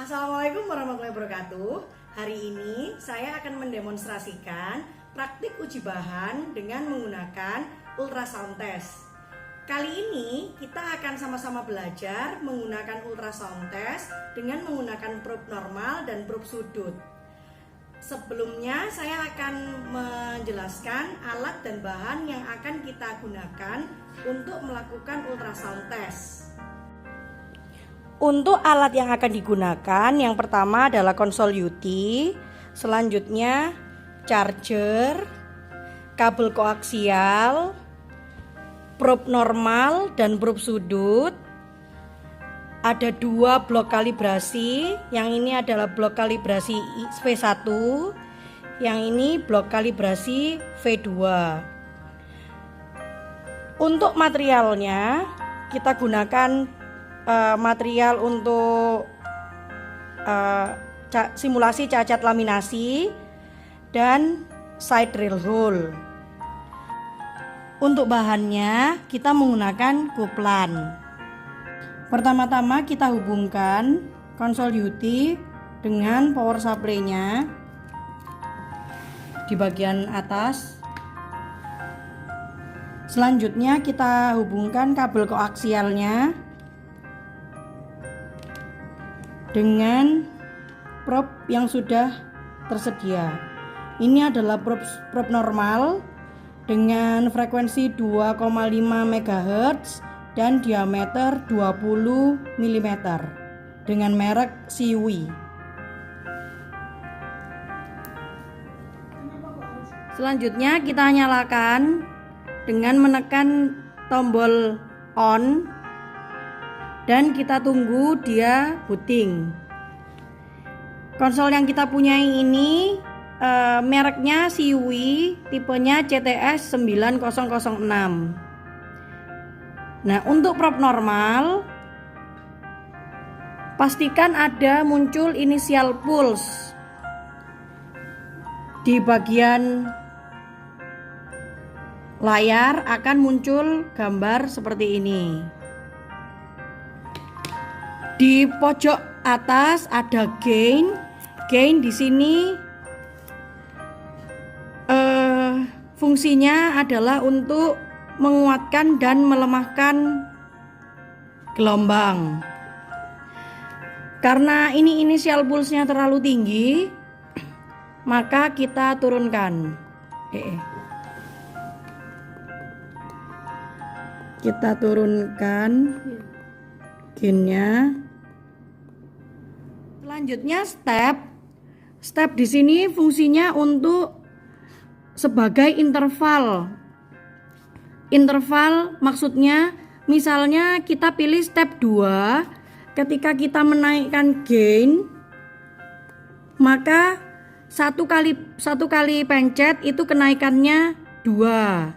Assalamualaikum warahmatullahi wabarakatuh. Hari ini saya akan mendemonstrasikan praktik uji bahan dengan menggunakan ultrasound test. Kali ini kita akan sama-sama belajar menggunakan ultrasound test dengan menggunakan probe normal dan probe sudut. Sebelumnya saya akan menjelaskan alat dan bahan yang akan kita gunakan untuk melakukan ultrasound test. Untuk alat yang akan digunakan, yang pertama adalah konsol UT, selanjutnya charger, kabel koaksial, probe normal dan probe sudut. Ada dua blok kalibrasi, yang ini adalah blok kalibrasi V1, yang ini blok kalibrasi V2. Untuk materialnya kita gunakan material untuk simulasi cacat laminasi dan side drill hole. Untuk bahannya kita menggunakan kuplan. Pertama-tama kita hubungkan konsol UT dengan power supply-nya di bagian atas. Selanjutnya kita hubungkan kabel koaksialnya dengan probe yang sudah tersedia. Ini adalah probe normal dengan frekuensi 2,5 MHz dan diameter 20 mm dengan merek Siwi. Selanjutnya kita nyalakan dengan menekan tombol on dan kita tunggu dia booting. Konsol yang kita punyai ini mereknya Siwi, tipenya CTS 9006. Nah, untuk probe normal pastikan ada muncul inisial pulse di bagian layar, akan muncul gambar seperti ini. Di pojok atas ada gain. Gain di sini fungsinya adalah untuk menguatkan dan melemahkan gelombang. Karena ini inisial pulse-nya terlalu tinggi, maka kita turunkan. Kita turunkan gainnya. Selanjutnya step di sini fungsinya untuk sebagai interval. Interval maksudnya misalnya kita pilih step 2, ketika kita menaikkan gain maka satu kali pencet itu kenaikannya 2.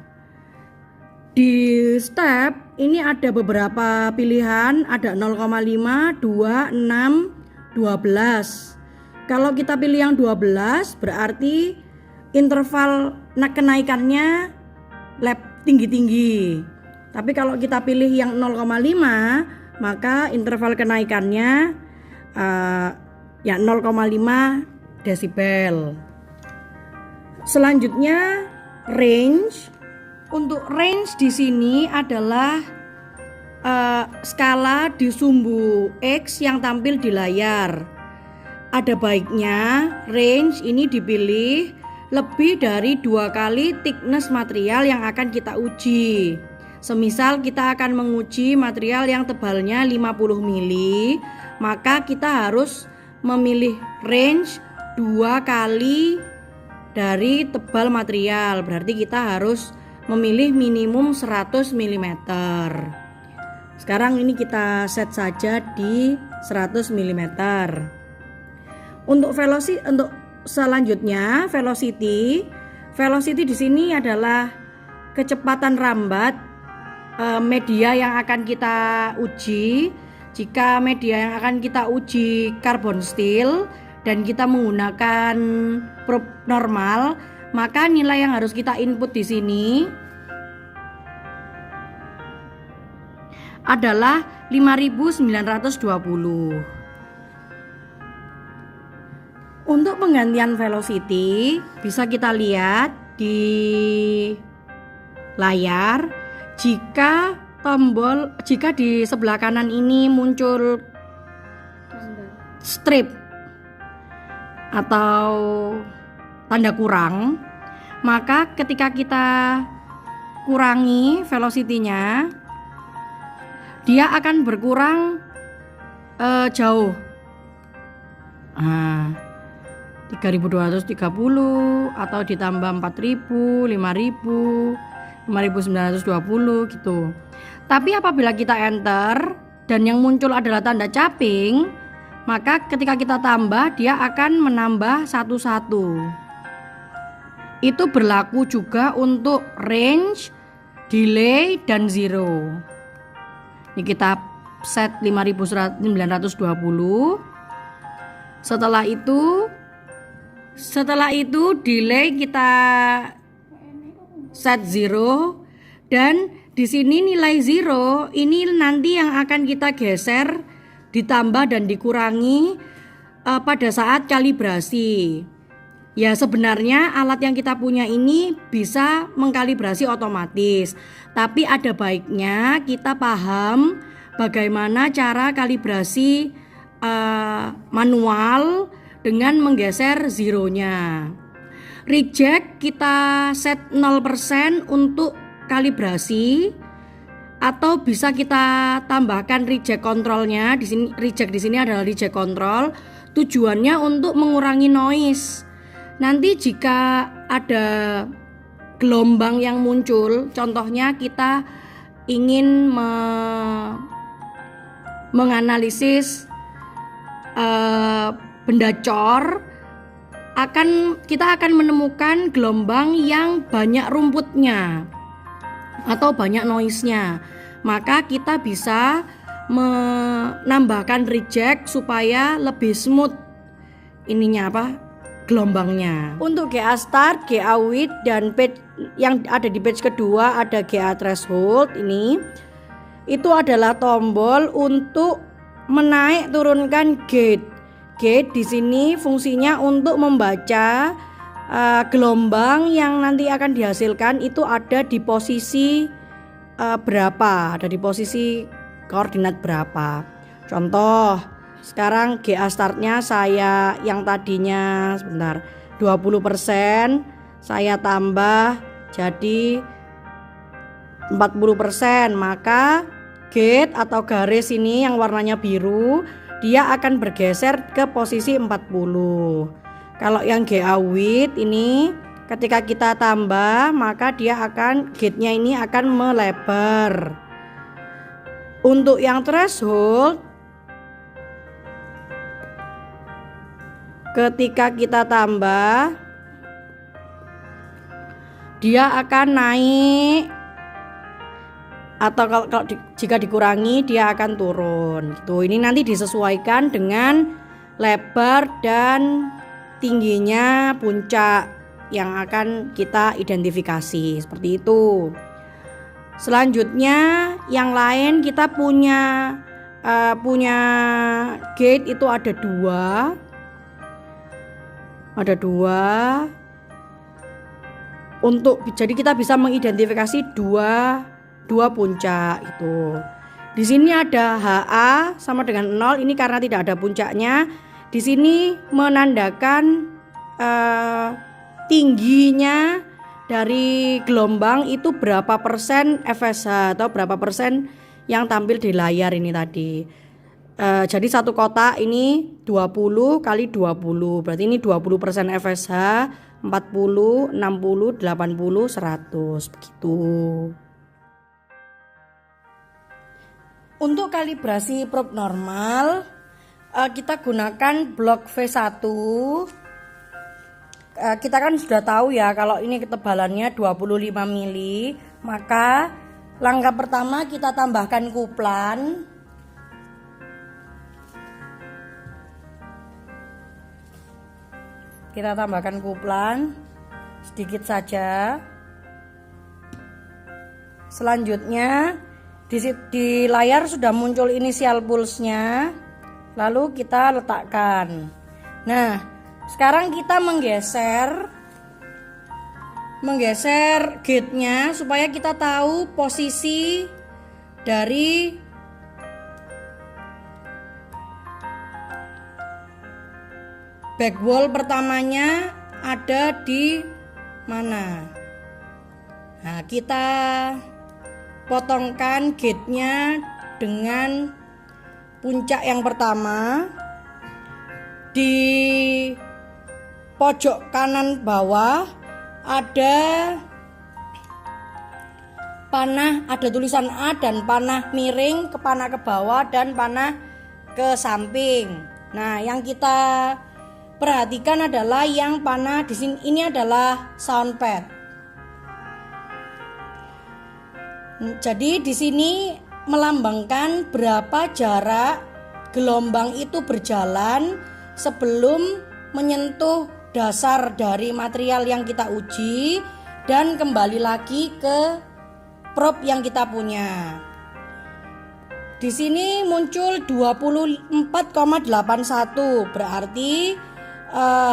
Di step ini ada beberapa pilihan, ada 0,5, 2, 6, 12. Kalau kita pilih yang 12 berarti interval kenaikannya tinggi-tinggi. Tapi kalau kita pilih yang 0,5 maka interval kenaikannya ya 0,5 desibel. Selanjutnya range. Untuk range di sini adalah skala di sumbu X yang tampil di layar. Ada baiknya range ini dipilih lebih dari 2 kali thickness material yang akan kita uji. Semisal kita akan menguji material yang tebalnya 50 mili, maka kita harus memilih range 2 kali dari tebal material. Berarti kita harus memilih minimum 100 mm. Sekarang ini kita set saja di 100 mm. Untuk selanjutnya velocity di sini adalah kecepatan rambat media yang akan kita uji. Jika media yang akan kita uji carbon steel dan kita menggunakan probe normal, maka nilai yang harus kita input di sini adalah 5920. Untuk penggantian velocity bisa kita lihat di layar. Jika di sebelah kanan ini muncul strip atau tanda kurang, maka ketika kita kurangi velocity-nya, dia akan berkurang jauh. 3230 atau ditambah 4000, 5000, 5920 gitu. Tapi apabila kita enter dan yang muncul adalah tanda caping, maka ketika kita tambah dia akan menambah satu-satu. Itu berlaku juga untuk range, delay, dan zero. Ini kita set 5920. Setelah itu delay kita set 0, dan di sini nilai 0 ini nanti yang akan kita geser, ditambah dan dikurangi pada saat kalibrasi. Ya, sebenarnya alat yang kita punya ini bisa mengkalibrasi otomatis, tapi ada baiknya kita paham bagaimana cara kalibrasi manual dengan menggeser zeronya. Reject kita set 0% untuk kalibrasi, atau bisa kita tambahkan reject kontrolnya. Di sini reject di sini adalah reject kontrol. Tujuannya untuk mengurangi noise. Nanti jika ada gelombang yang muncul, contohnya kita ingin menganalisis benda cor, kita akan menemukan gelombang yang banyak rumputnya atau banyak noise-nya. Maka kita bisa menambahkan reject supaya lebih smooth gelombangnya. Untuk GA start, GA width, dan page yang ada di page kedua ada GA threshold. Itu adalah tombol untuk menaik turunkan gate. Gate di sini fungsinya untuk membaca gelombang yang nanti akan dihasilkan itu ada di posisi berapa, ada di posisi koordinat berapa. Contoh, sekarang GA startnya saya yang tadinya 20%, saya tambah jadi 40%, maka gate atau garis ini yang warnanya biru dia akan bergeser ke posisi 40. Kalau yang GA width ini ketika kita tambah, maka gate-nya ini akan melebar. Untuk yang threshold, ketika kita tambah dia akan naik, atau jika dikurangi dia akan turun gitu. Ini nanti disesuaikan dengan lebar dan tingginya puncak yang akan kita identifikasi, seperti itu. Selanjutnya yang lain kita punya gate itu ada dua. Jadi kita bisa mengidentifikasi dua puncak itu. Di sini ada HA sama dengan 0, ini karena tidak ada puncaknya. Di sini menandakan tingginya dari gelombang itu berapa persen FSH atau berapa persen yang tampil di layar ini tadi. Jadi satu kotak ini 20 kali 20, berarti ini 20% FSH, 40, 60, 80, 100 begitu. Untuk kalibrasi probe normal, kita gunakan blok V1. Kita kan sudah tahu ya kalau ini ketebalannya 25 mili, maka langkah pertama kita tambahkan kuplan. Kita tambahkan kuplan sedikit saja. Selanjutnya di layar sudah muncul inisial pulse-nya, lalu kita letakkan. Nah, Sekarang kita menggeser gate-nya supaya kita tahu posisi dari back wall pertamanya ada di mana. Nah, kita potongkan gate-nya dengan puncak yang pertama. Di pojok kanan bawah ada panah, ada tulisan A dan panah miring ke panah ke bawah dan panah ke samping. Nah, yang kita perhatikan adalah yang panah di sini, ini adalah sound pad. Jadi di sini melambangkan berapa jarak gelombang itu berjalan sebelum menyentuh dasar dari material yang kita uji dan kembali lagi ke probe yang kita punya. Di sini muncul 24,81, berarti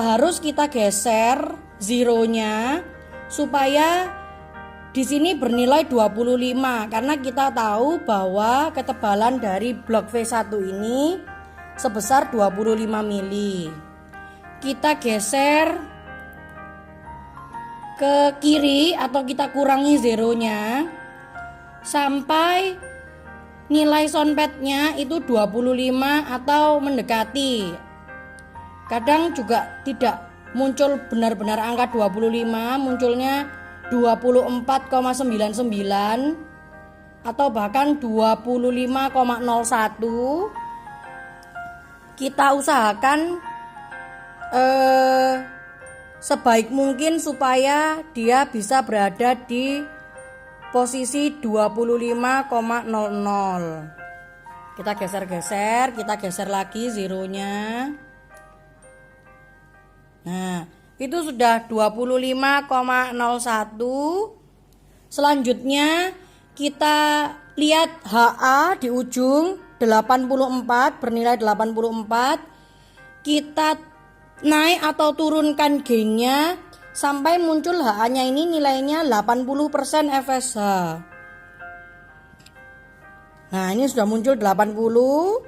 harus kita geser zeronya supaya di sini bernilai 25, karena kita tahu bahwa ketebalan dari blok V1 ini sebesar 25 mili. Kita geser ke kiri atau kita kurangi zeronya sampai nilai soundpadnya itu 25 atau mendekati. Kadang juga tidak muncul benar-benar angka 25, munculnya 24,99 atau bahkan 25,01. Kita usahakan sebaik mungkin supaya dia bisa berada di posisi 25,00. Kita geser-geser, kita geser lagi zeronya. Nah, itu sudah 25,01. Selanjutnya kita lihat HA di ujung 84, bernilai 84. Kita naik atau turunkan gainnya sampai muncul HA-nya ini nilainya 80% FSH. Nah, ini sudah muncul 80.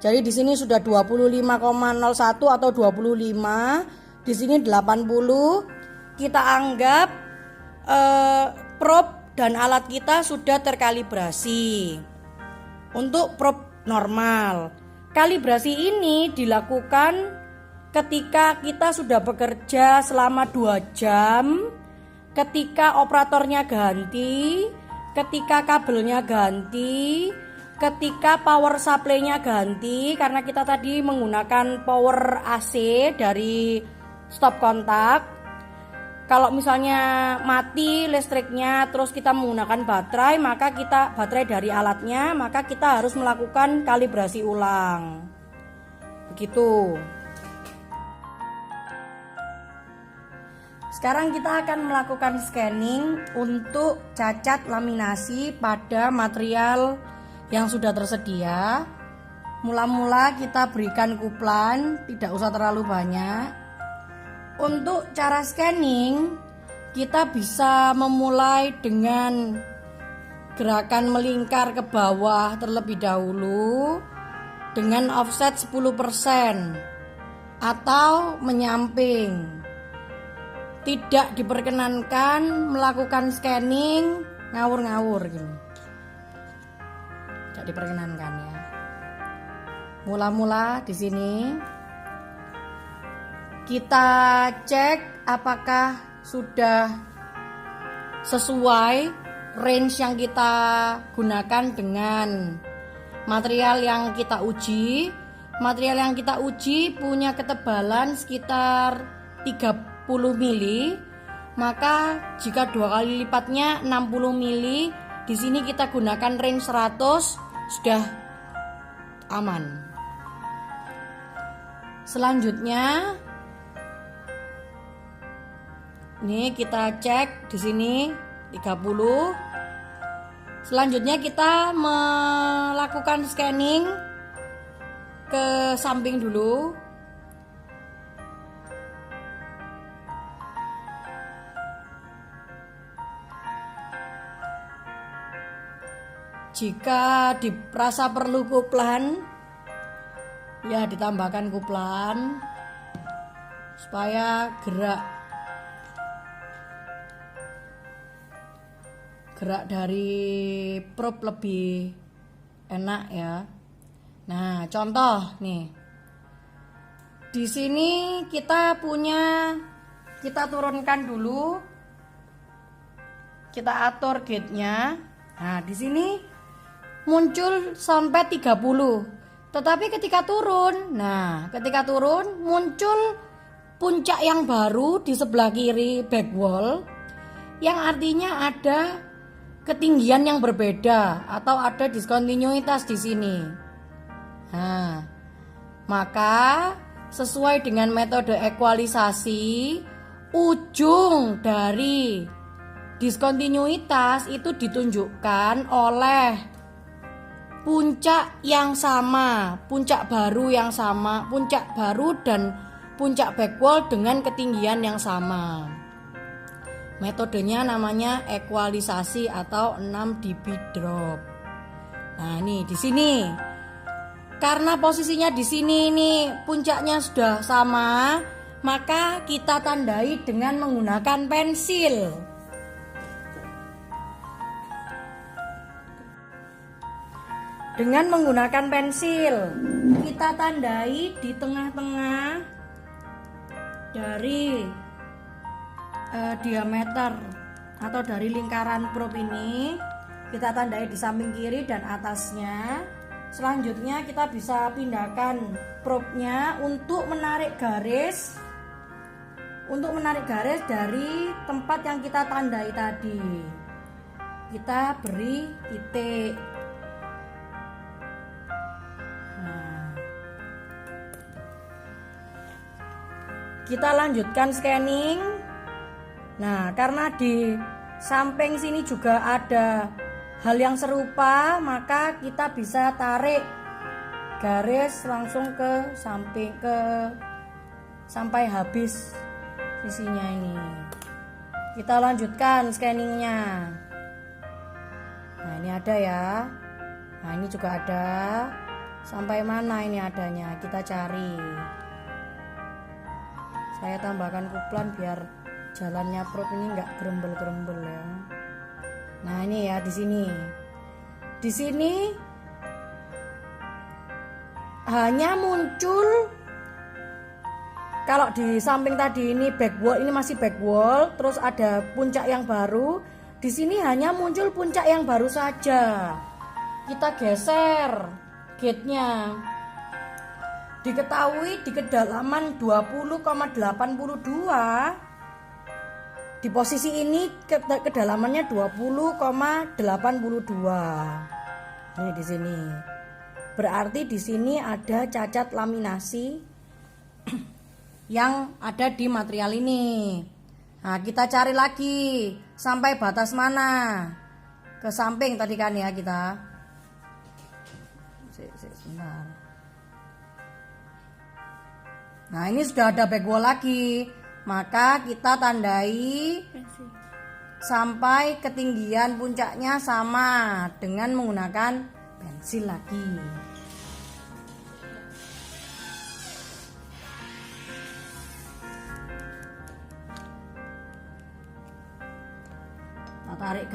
Jadi di sini sudah 25,01 atau 25. Di sini 80. Kita anggap probe dan alat kita sudah terkalibrasi untuk probe normal. Kalibrasi ini dilakukan ketika kita sudah bekerja selama 2 jam, ketika operatornya ganti, ketika kabelnya ganti, ketika power supply-nya ganti, karena kita tadi menggunakan power AC dari stop kontak. Kalau misalnya mati listriknya terus kita menggunakan baterai, maka baterai dari alatnya, maka kita harus melakukan kalibrasi ulang. Begitu. Sekarang kita akan melakukan scanning untuk cacat laminasi pada material yang sudah tersedia. Mula-mula kita berikan kuplan, tidak usah terlalu banyak. Untuk cara scanning, kita bisa memulai dengan gerakan melingkar ke bawah terlebih dahulu dengan offset 10% atau menyamping. Tidak diperkenankan melakukan scanning ngawur-ngawur gini. Tidak diperkenankan ya. Mula-mula di sini kita cek apakah sudah sesuai range yang kita gunakan dengan material yang kita uji. Material yang kita uji punya ketebalan sekitar 30 mili, maka jika 2 kali lipatnya 60 mili, di sini kita gunakan range 100 sudah aman. Selanjutnya ini kita cek di sini 30. Selanjutnya kita melakukan scanning ke samping dulu. Jika dirasa perlu kuplan, ya ditambahkan kuplan supaya gerak dari probe lebih enak ya. Nah, contoh nih. Di sini kita turunkan dulu. Kita atur gate-nya. Nah, di sini muncul sampai 30. Tetapi ketika turun muncul puncak yang baru di sebelah kiri back wall, yang artinya ada ketinggian yang berbeda atau ada diskontinuitas di sini. Nah, maka sesuai dengan metode ekualisasi, ujung dari diskontinuitas itu ditunjukkan oleh puncak yang sama, puncak baru dan puncak backwall dengan ketinggian yang sama. Metodenya namanya ekualisasi atau 6 dB drop. Nah, nih di sini. Karena posisinya di sini nih puncaknya sudah sama, maka kita tandai dengan menggunakan pensil. Dengan menggunakan pensil, kita tandai di tengah-tengah dari diameter atau dari lingkaran probe ini. Kita tandai di samping kiri dan atasnya. Selanjutnya kita bisa pindahkan probe-nya untuk menarik garis dari tempat yang kita tandai tadi. Kita beri titik. Kita lanjutkan scanning. Nah, karena di samping sini juga ada hal yang serupa, maka kita bisa tarik garis langsung ke samping sampai habis sisinya ini. Kita lanjutkan scanningnya. Nah, ini ada ya. Nah, ini juga ada. Sampai mana ini adanya? Kita cari. Saya tambahkan kuplan biar jalannya probe ini nggak gerembel-gerembel ya. Nah, ini ya di sini. Di sini hanya muncul, kalau di samping tadi ini back wall, ini masih back wall, terus ada puncak yang baru. Di sini hanya muncul puncak yang baru saja. Kita geser gate-nya. Diketahui di kedalaman 20,82, di posisi ini kedalamannya 20,82. Ini di sini. Berarti di sini ada cacat laminasi yang ada di material ini. Nah, kita cari lagi sampai batas mana? Ke samping tadi kan ya kita. Sebentar. Nah, ini sudah ada back wall lagi, maka kita tandai sampai ketinggian puncaknya sama dengan menggunakan pensil lagi. Kita tarik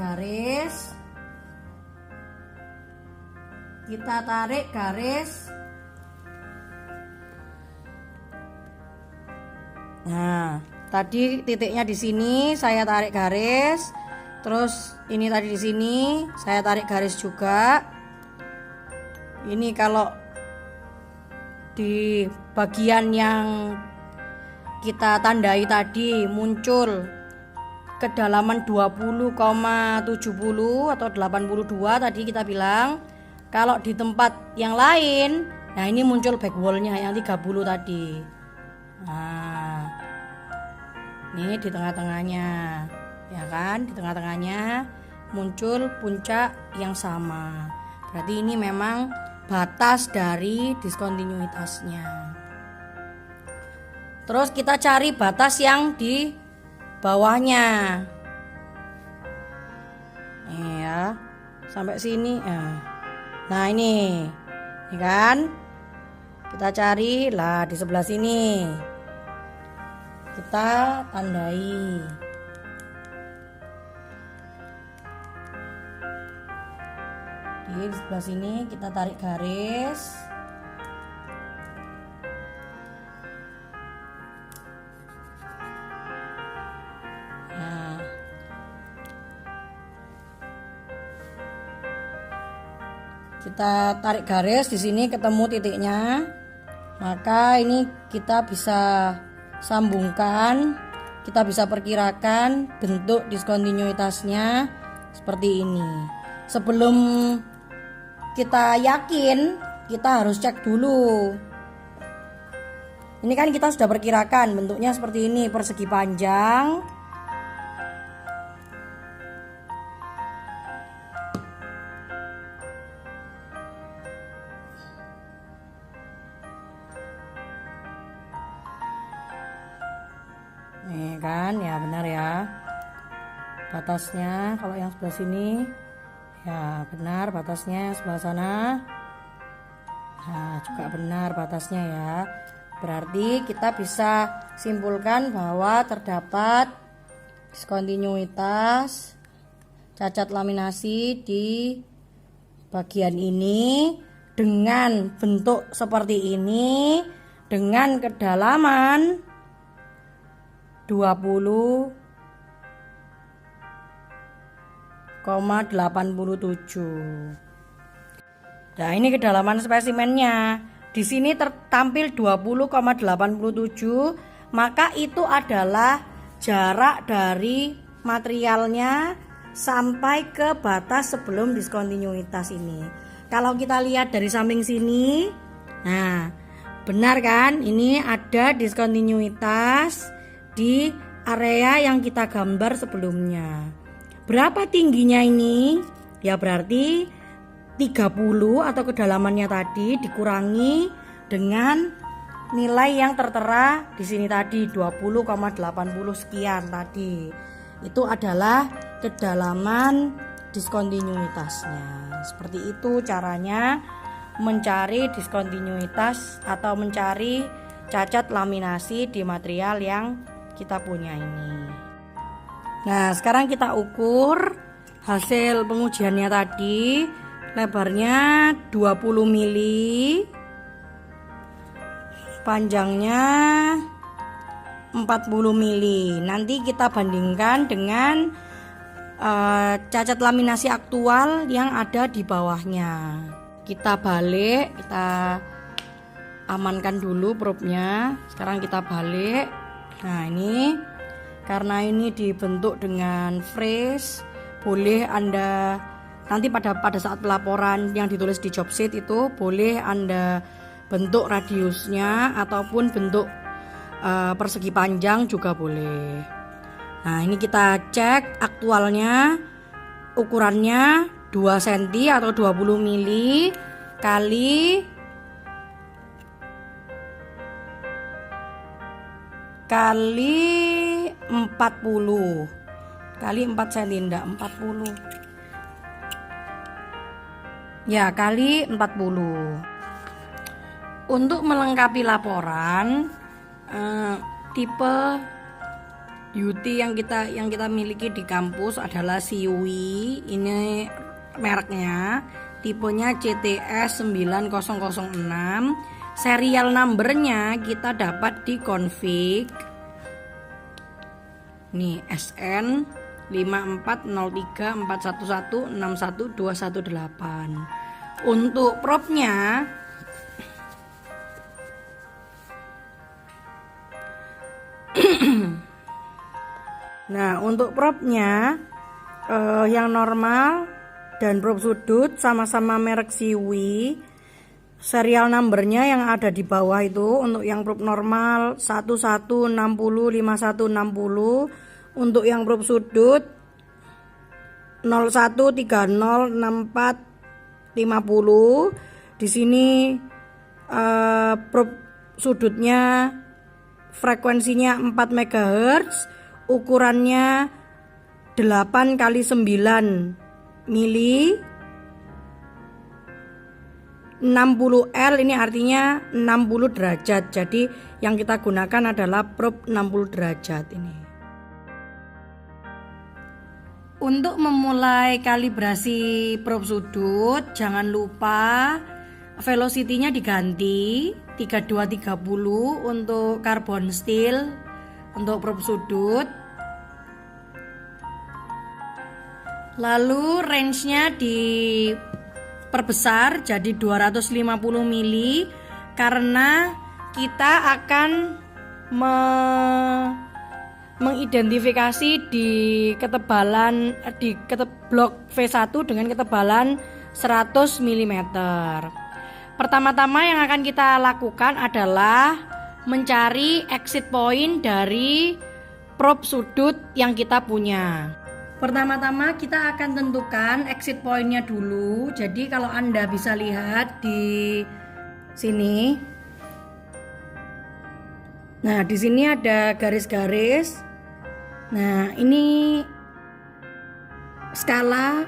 garis. Nah, tadi titiknya di sini saya tarik garis, terus ini tadi di sini saya tarik garis juga. Ini kalau di bagian yang kita tandai tadi muncul kedalaman 20,70 atau 82 tadi kita bilang. Kalau di tempat yang lain, nah ini muncul back wall-nya yang 30 tadi. Nah, ini di tengah-tengahnya, ya kan? Di tengah-tengahnya muncul puncak yang sama. Berarti ini memang batas dari diskontinuitasnya. Terus kita cari batas yang di bawahnya. Ini ya, sampai sini. Nah ini kan kita cari lah di sebelah sini, kita tandai. Di sebelah sini kita tarik garis. Kita tarik garis di sini ketemu titiknya, maka ini kita bisa sambungkan, kita bisa perkirakan bentuk diskontinuitasnya seperti ini. Sebelum kita yakin, kita harus cek dulu. Ini kan kita sudah perkirakan bentuknya seperti ini, persegi panjang. Nih kan, ya benar ya. Batasnya kalau yang sebelah sini, ya benar batasnya, sebelah sana. Nah, juga benar batasnya ya. Berarti kita bisa simpulkan bahwa terdapat diskontinuitas cacat laminasi di bagian ini dengan bentuk seperti ini, dengan kedalaman 20,87. Nah, ini kedalaman spesimennya. Di sini tertampil 20,87, maka itu adalah jarak dari materialnya sampai ke batas sebelum diskontinuitas ini. Kalau kita lihat dari samping sini, nah, benar kan? Ini ada diskontinuitas di area yang kita gambar sebelumnya. Berapa tingginya ini? Ya berarti 30 atau kedalamannya tadi dikurangi dengan nilai yang tertera di sini tadi 20,80 sekian tadi. Itu adalah kedalaman diskontinuitasnya. Seperti itu caranya mencari diskontinuitas atau mencari cacat laminasi di material yang kita punya ini. Nah, sekarang kita ukur hasil pengujiannya tadi. Lebarnya 20 mili, panjangnya 40 mili. Nanti kita bandingkan dengan cacat laminasi aktual yang ada di bawahnya. Kita balik, kita amankan dulu probe-nya. Sekarang kita balik. Nah, ini karena ini dibentuk dengan freeze, boleh Anda nanti pada saat pelaporan yang ditulis di job sheet itu boleh Anda bentuk radiusnya ataupun bentuk persegi panjang juga boleh. Nah, ini kita cek aktualnya, ukurannya 2 cm atau 20 mili kali 40 kali 4 cm, enggak 40. Ya, kali 40. Untuk melengkapi laporan, tipe UT yang kita miliki di kampus adalah Siwi. Ini mereknya, tipenya CTS 9006. Serial numbernya kita dapat di config. Nih, SN 54034116118. Untuk propnya nah, untuk propnya yang normal dan prop sudut sama-sama merek Siwi. Serial numbernya yang ada di bawah itu untuk yang prop normal 11605160. Untuk yang prop sudut 01306450. Di sini prop sudutnya frekuensinya 4 MHz, ukurannya 8 x 9 mili 60L ini artinya 60 derajat. Jadi yang kita gunakan adalah probe 60 derajat ini. Untuk memulai kalibrasi probe sudut, jangan lupa velocity-nya diganti 3230 untuk carbon steel untuk probe sudut. Lalu range-nya diperbesar jadi 250 mili karena kita akan mengidentifikasi di ketebalan blok V1 dengan ketebalan 100 mm. Pertama-tama yang akan kita lakukan adalah mencari exit point dari probe sudut yang kita punya. Pertama-tama kita akan tentukan exit point-nya dulu. Jadi kalau Anda bisa lihat di sini. Nah, di sini ada garis-garis. Nah, ini skala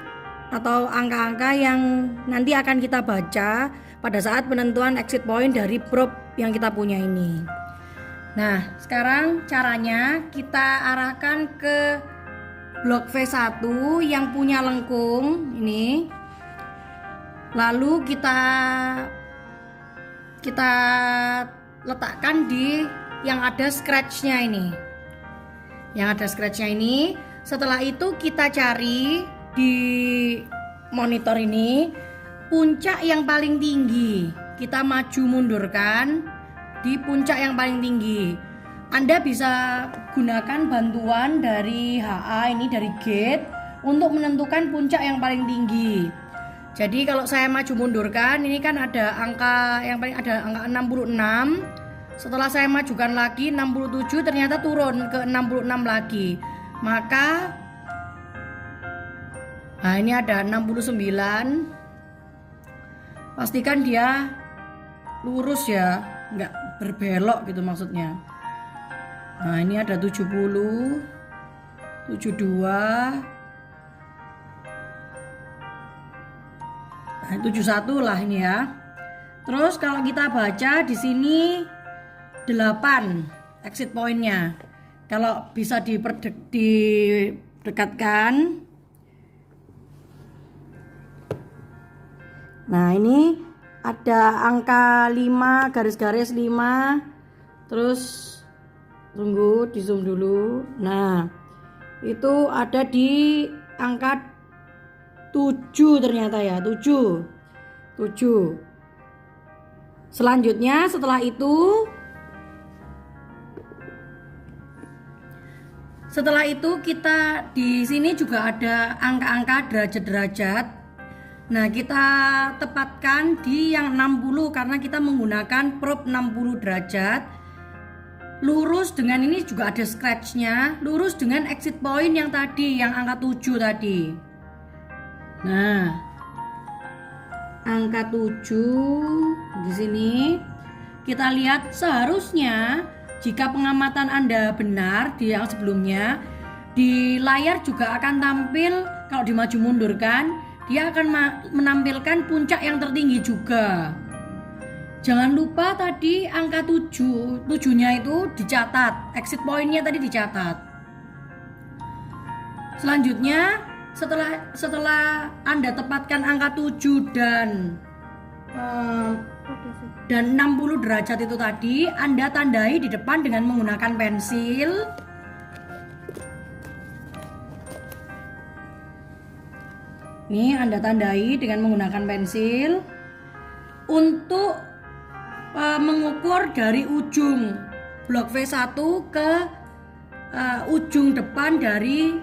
atau angka-angka yang nanti akan kita baca pada saat penentuan exit point dari probe yang kita punya ini. Nah, sekarang caranya kita arahkan ke blok V1 yang punya lengkung ini. Lalu kita letakkan di yang ada scratch-nya ini. Yang ada scratch-nya ini. Setelah itu kita cari di monitor ini puncak yang paling tinggi. Kita maju mundurkan di puncak yang paling tinggi. Anda bisa gunakan bantuan dari HA ini, dari gate, untuk menentukan puncak yang paling tinggi. Jadi kalau saya maju mundurkan, ini kan ada angka yang paling, ada angka 66. Setelah saya majukan lagi 67, ternyata turun ke 66 lagi. Maka nah ini ada 69. Pastikan dia lurus ya, nggak berbelok gitu maksudnya. Nah ini ada 70, 72, nah 71 lah ini ya. Terus kalau kita baca di sini 8 exit point-nya. Kalau bisa didekatkan. Nah ini ada angka 5, garis-garis 5. Terus tunggu, di zoom dulu. Nah itu ada di angka 7 ternyata ya, 7. Selanjutnya setelah itu kita di sini juga ada angka-angka derajat-derajat. Nah, kita tepatkan di yang 60 karena kita menggunakan probe 60 derajat. Lurus dengan ini juga ada scratch-nya, lurus dengan exit point yang tadi, yang angka 7 tadi. Nah, angka 7 di sini kita lihat seharusnya jika pengamatan Anda benar di yang sebelumnya, di layar juga akan tampil kalau dimaju mundurkan, dia akan menampilkan puncak yang tertinggi juga. Jangan lupa tadi angka 7-nya itu dicatat, exit point-nya tadi dicatat. Selanjutnya setelah Anda tepatkan angka 7 dan 60 derajat itu tadi, Anda tandai di depan dengan menggunakan pensil. Nih Anda tandai dengan menggunakan pensil untuk mengukur dari ujung blok V1 ke ujung depan dari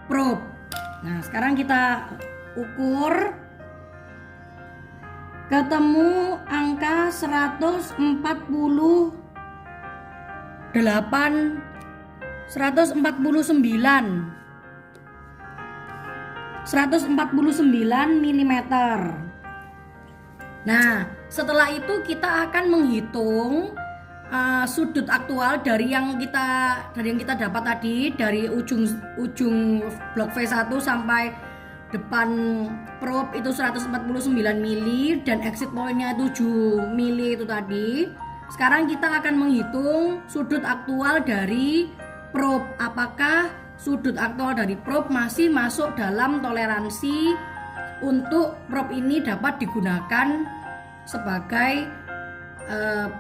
probe. Nah sekarang kita ukur, ketemu angka 149 mm. Nah, setelah itu kita akan menghitung sudut aktual dari yang kita dapat tadi, dari ujung blok V1 sampai depan probe itu 149 mili dan exit pointnya 7 mili itu tadi. Sekarang kita akan menghitung sudut aktual dari probe. Apakah sudut aktual dari probe masih masuk dalam toleransi untuk probe ini dapat digunakan sebagai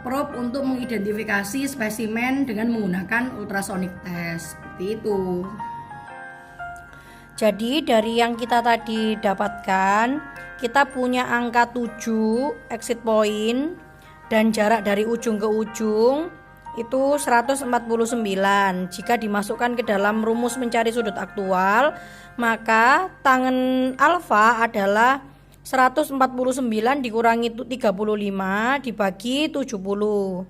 probe untuk mengidentifikasi spesimen dengan menggunakan ultrasonic test. Seperti itu. Jadi dari yang kita tadi dapatkan, kita punya angka 7 exit point dan jarak dari ujung ke ujung itu 149. Jika dimasukkan ke dalam rumus mencari sudut aktual, maka tangen alfa adalah 149 dikurangi 35 dibagi 70.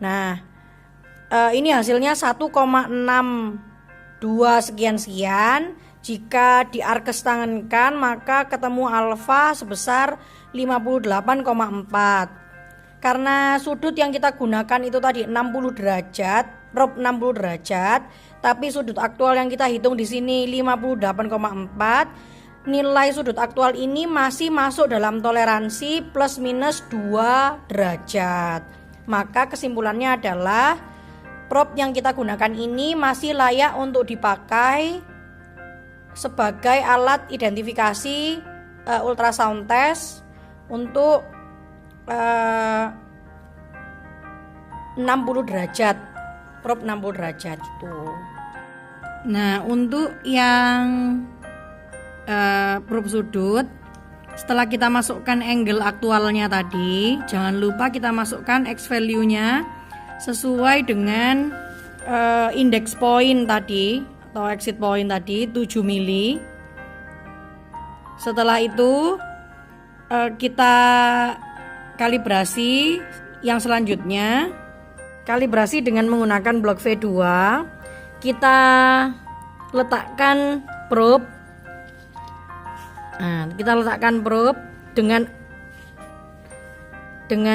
Nah, ini hasilnya 1,62 sekian-sekian. Jika diarkes tangankan maka ketemu alfa sebesar 58,4. Karena sudut yang kita gunakan itu tadi 60 derajat, probe 60 derajat, tapi sudut aktual yang kita hitung di sini 58,4. Nilai sudut aktual ini masih masuk dalam toleransi plus minus 2 derajat. Maka kesimpulannya adalah probe yang kita gunakan ini masih layak untuk dipakai sebagai alat identifikasi ultrasound test untuk 60 derajat, probe 60 derajat itu. Nah, untuk yang probe sudut, setelah kita masukkan angle aktualnya tadi, jangan lupa kita masukkan X value-nya sesuai dengan index point tadi atau exit point tadi 7 mili. Setelah itu kita kalibrasi yang selanjutnya. Kalibrasi dengan menggunakan blok V2. Kita letakkan probe. Nah, kita letakkan probe dengan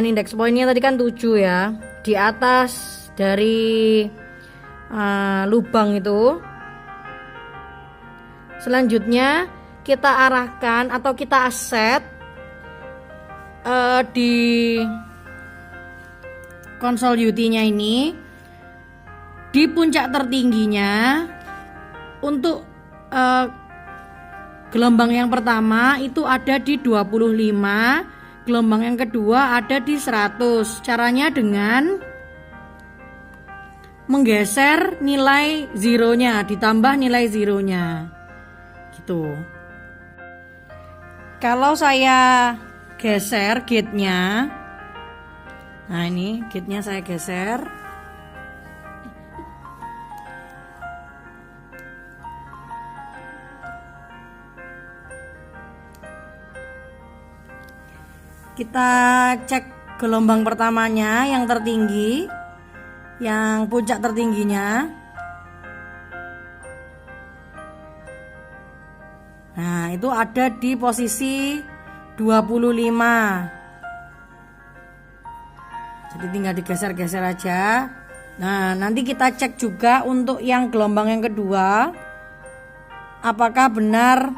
index pointnya tadi kan 7 ya, di atas dari lubang itu. Selanjutnya kita arahkan atau kita set di konsol UT-nya ini di puncak tertingginya. Untuk gelombang yang pertama itu ada di 25, gelombang yang kedua ada di 100. Caranya dengan menggeser nilai zeronya, ditambah nilai zeronya gitu. Kalau saya geser gate-nya, nah ini gate-nya saya geser, kita cek gelombang pertamanya yang tertinggi, yang puncak tertingginya. Nah, itu ada di posisi 25. Jadi tinggal digeser-geser aja. Nah, nanti kita cek juga untuk yang gelombang yang kedua, apakah benar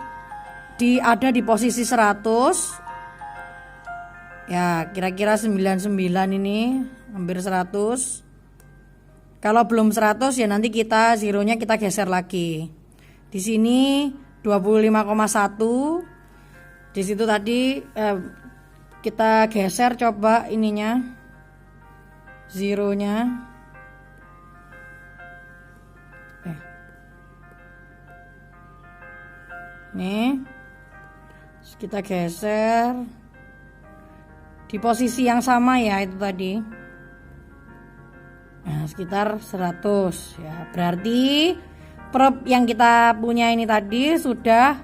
ada di posisi 100. Ya, kira-kira 99 ini, hampir 100. Kalau belum 100 ya nanti kita zeronya kita geser lagi. Di sini 25,1. Di situ tadi kita geser coba ininya, zeronya. Nih, kita geser di posisi yang sama ya itu tadi. Nah, sekitar 100 ya. Berarti probe yang kita punya ini tadi sudah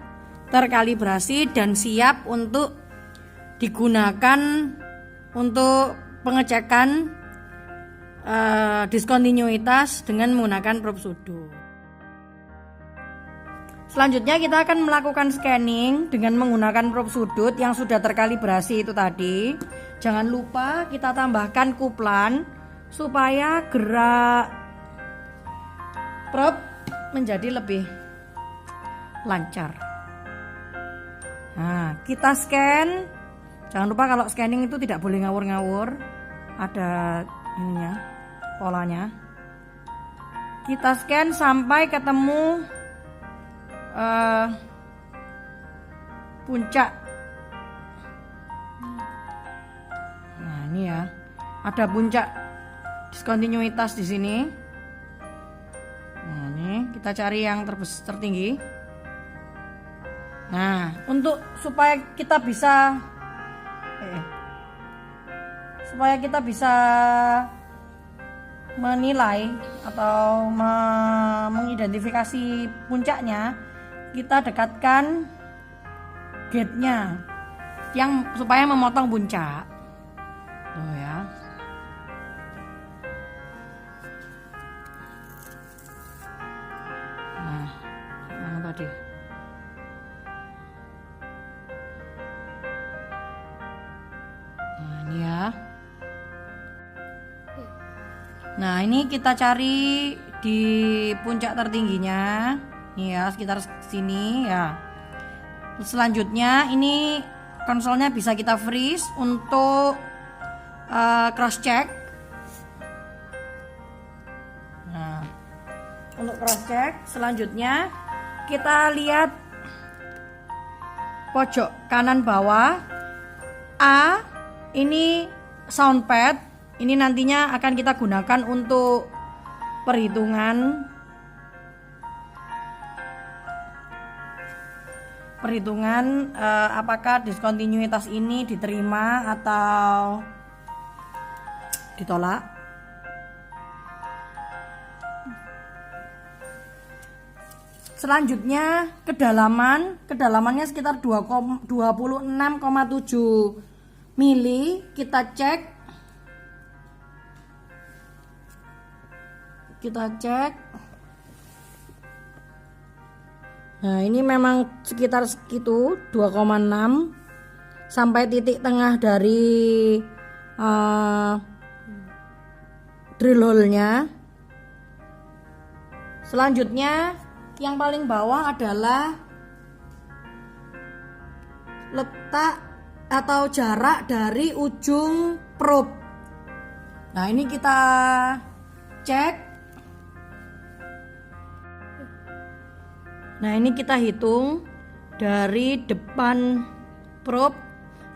terkalibrasi dan siap untuk digunakan untuk pengecekan diskontinuitas dengan menggunakan probe sudut. Selanjutnya kita akan melakukan scanning dengan menggunakan probe sudut yang sudah terkalibrasi itu tadi. Jangan lupa kita tambahkan kuplan supaya gerak probe menjadi lebih lancar. Nah, kita scan. Jangan lupa kalau scanning itu tidak boleh ngawur-ngawur. Ada ininya, polanya. Kita scan sampai ketemu puncak. Nah, ini ya. Ada puncak diskontinuitas di sini. Nah, ini kita cari yang tertinggi. Nah, supaya kita bisa menilai atau mengidentifikasi puncaknya, kita dekatkan gate-nya yang supaya memotong puncak. Tuh ya. Nah, mana tadi? Nah, ini ya. Nah, ini kita cari di puncak tertingginya. Nih ya, sekitar sini ya. Selanjutnya ini konsolnya bisa kita freeze untuk cross check. Nah, untuk cross check selanjutnya kita lihat pojok kanan bawah A, ini soundpad. Ini nantinya akan kita gunakan untuk perhitungan apakah diskontinuitas ini diterima atau ditolak. Selanjutnya kedalamannya sekitar 26,7 mili. Kita cek. Nah, ini memang sekitar segitu 2,6 sampai titik tengah dari drill hole-nya. Selanjutnya yang paling bawah adalah letak atau jarak dari ujung probe. Nah, ini kita cek. Nah, ini kita hitung dari depan probe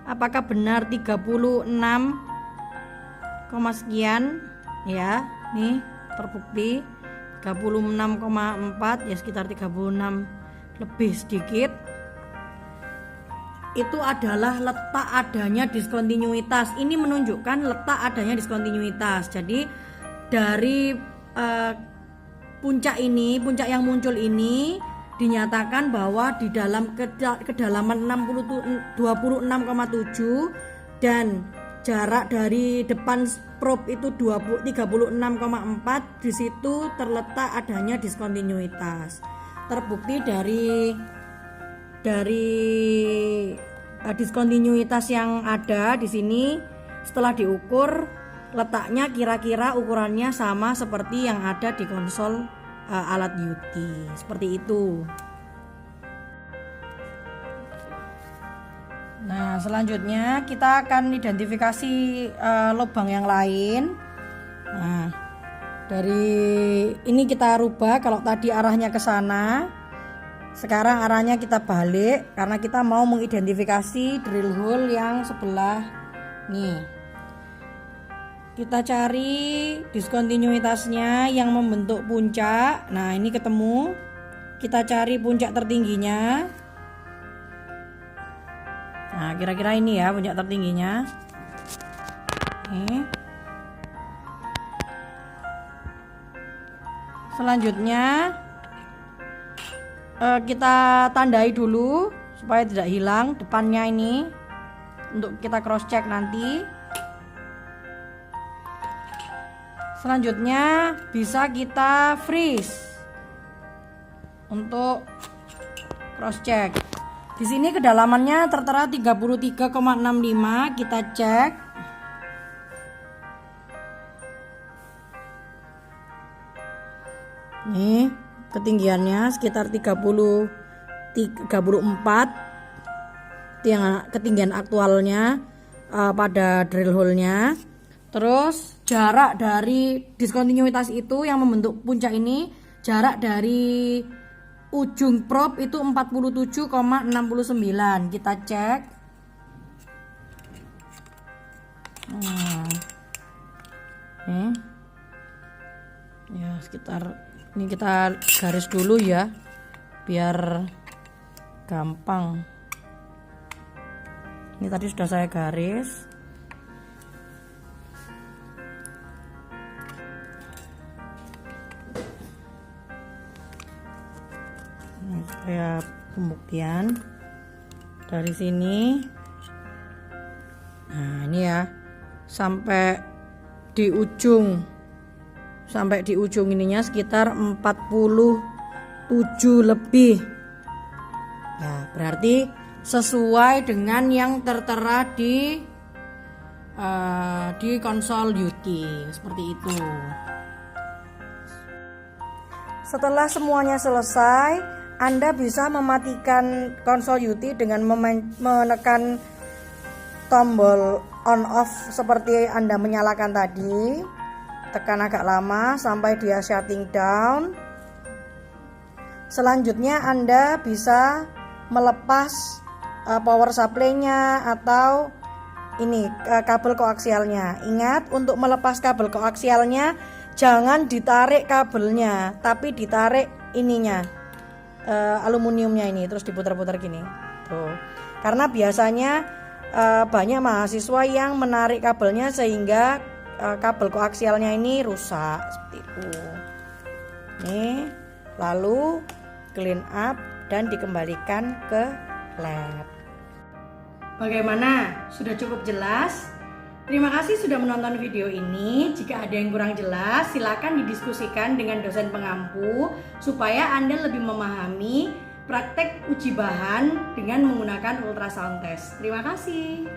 apakah benar 36, sekian ya. Nih terbukti 36,4 ya, sekitar 36 lebih sedikit. Itu adalah letak adanya diskontinuitas. Ini menunjukkan letak adanya diskontinuitas. Jadi dari puncak yang muncul ini dinyatakan bahwa di dalam kedalaman 26,7 dan jarak dari depan probe itu 36,4, di situ terletak adanya diskontinuitas. Terbukti dari diskontinuitas yang ada di sini, setelah diukur letaknya kira-kira ukurannya sama seperti yang ada di konsol alat UT, seperti itu. Nah, selanjutnya kita akan identifikasi lubang yang lain. Nah, dari ini kita rubah. Kalau tadi arahnya ke sana, sekarang arahnya kita balik karena kita mau mengidentifikasi drill hole yang sebelah nih. Kita cari diskontinuitasnya yang membentuk puncak. Nah, ini ketemu. Kita cari puncak tertingginya. Nah, kira-kira ini ya puncak tertingginya. Nih. Selanjutnya kita tandai dulu supaya tidak hilang depannya ini untuk kita cross check nanti. Selanjutnya bisa kita freeze untuk cross check. Di sini kedalamannya tertera 33,65. Kita cek. Nih, ketinggiannya sekitar 34. ketinggian aktualnya pada drill hole-nya. Terus jarak dari diskontinuitas itu yang membentuk puncak ini, jarak dari ujung probe itu 47,69. Kita cek. Ya sekitar ini, kita garis dulu ya biar gampang. Ini tadi sudah saya garis. Nah, supaya pembuktian dari sini. Nah ini ya, sampai di ujung ininya sekitar 47 lebih. Nah, berarti sesuai dengan yang tertera di konsol UT seperti itu. Setelah semuanya selesai, Anda bisa mematikan konsol UT dengan menekan tombol on off seperti Anda menyalakan tadi. Tekan agak lama sampai dia shutting down. Selanjutnya Anda bisa melepas power supply-nya atau ini kabel koaksialnya. Ingat, untuk melepas kabel koaksialnya jangan ditarik kabelnya, tapi ditarik ininya, aluminiumnya ini, terus diputar-putar gini. Tuh. Karena biasanya banyak mahasiswa yang menarik kabelnya sehingga kabel koaksialnya ini rusak seperti itu. Nih, lalu clean up dan dikembalikan ke lab. Bagaimana? Sudah cukup jelas? Terima kasih sudah menonton video ini. Jika ada yang kurang jelas, silakan didiskusikan dengan dosen pengampu supaya Anda lebih memahami praktek uji bahan dengan menggunakan ultrasound test. Terima kasih.